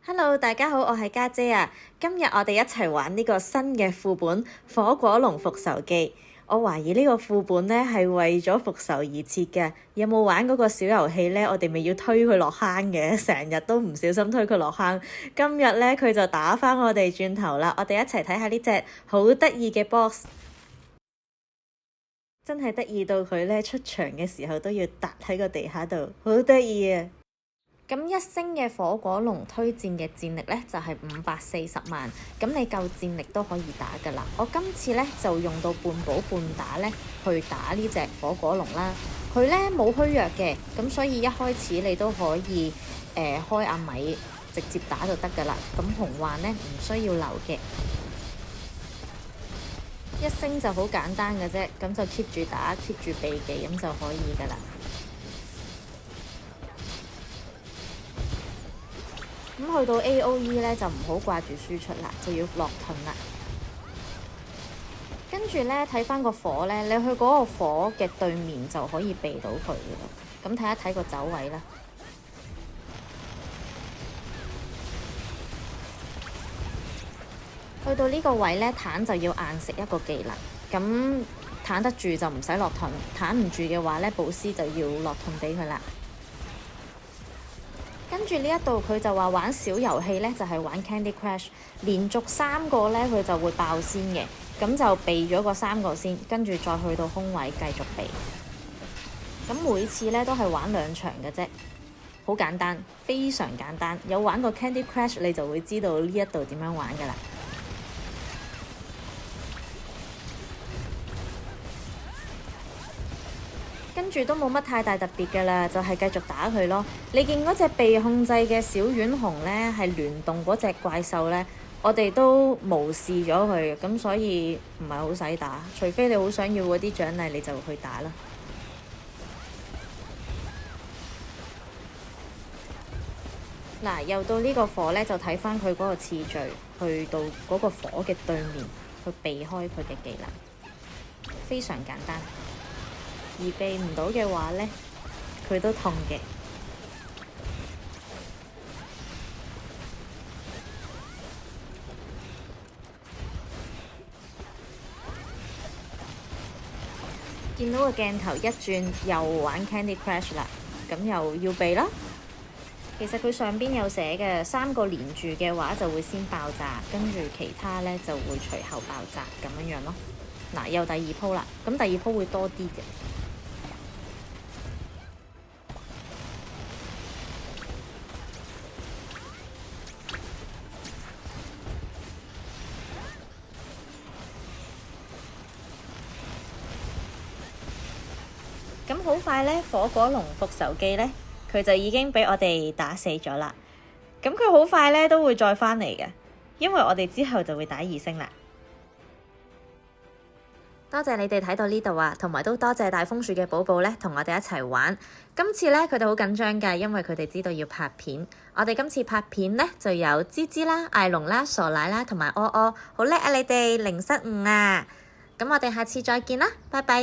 Hello，大家好，我係家姐啊。今日我哋一齊玩呢個新嘅副本《火果龍復仇記》。我懷疑呢個副本呢係為咗復仇而設嘅。有冇玩嗰個小遊戲呢？我哋咪要推佢落坑嘅，成日都唔小心推佢落坑。今日呢，佢就打返我哋轉頭啦。我哋一齊睇下呢隻好得意嘅 boss， 真係得意到佢呢出場嘅時候都要笪喺個地下度，好得意啊！咁一星嘅火果龍推薦嘅戰力呢，就係540萬，咁你夠戰力都可以打㗎啦。我今次呢，就用到半保半打呢去打呢隻火果龍啦。佢呢冇虛弱嘅，咁所以一開始你都可以開阿米直接打就得㗎啦。咁紅幻呢，唔需要留嘅，一星就好簡單嘅啫，咁就 keep 住打 keep 住避忌咁就可以㗎啦。咁去到 AOE 咧就唔好掛住輸出啦，就要落盾啦。跟住咧睇翻個火咧，你去嗰個火嘅對面就可以避到佢嘅啦。咁睇一睇個走位啦。去到呢個位咧，彈就要硬食一個技能。咁彈得住就唔使落盾，彈唔住嘅話咧，寶師就要落盾俾佢啦。跟住呢一度佢就話玩小遊戲呢，就係玩 Candy Crush， 連續3個呢，佢就會爆先嘅，咁就避咗個3個先，跟住再去到空位繼續避。咁每次呢都係玩2場嘅啫，好簡單，非常簡單。有玩過 Candy Crush 你就會知道呢一度點樣玩㗎啦。跟住都冇乜太大特別㗎啦，就係繼續打佢咯。你見嗰隻被控制嘅小丸紅呢，係聯動嗰隻怪獸呢，我哋都無視咗佢，咁所以唔係好使打。除非你好想要嗰啲獎勵，你就去打啦。嗱，又到呢個火呢，就睇返佢嗰個次序，去到嗰個火嘅對面，去避開佢嘅技能，非常簡單。而避唔到嘅話呢，佢都痛嘅。見到個鏡頭一轉，又玩 Candy Crush 啦，咁又要避啦。其實佢上邊有寫嘅，3個連住嘅話就會先爆炸，跟住其他呢就會隨後爆炸咁樣樣咯。嗱，又第2鋪啦，咁第2鋪會多啲嘅。咁好快呢，火果龍復仇記呢，佢就已經俾我哋打死咗啦。咁佢好快呢都會再返嚟嘅，因為我哋之後就會打2星啦。多謝你哋睇到呢度啊，同埋都多謝大楓樹嘅寶寶呢，同我哋一齊玩。今次呢，佢哋好緊張㗎，因為佢哋知道要拍片。我哋今次拍片呢，就有芝芝啦、艾龍啦、傻奶啦同埋柯柯，好叻啊！你哋零失誤啊！咁我哋下次再見啦，拜拜。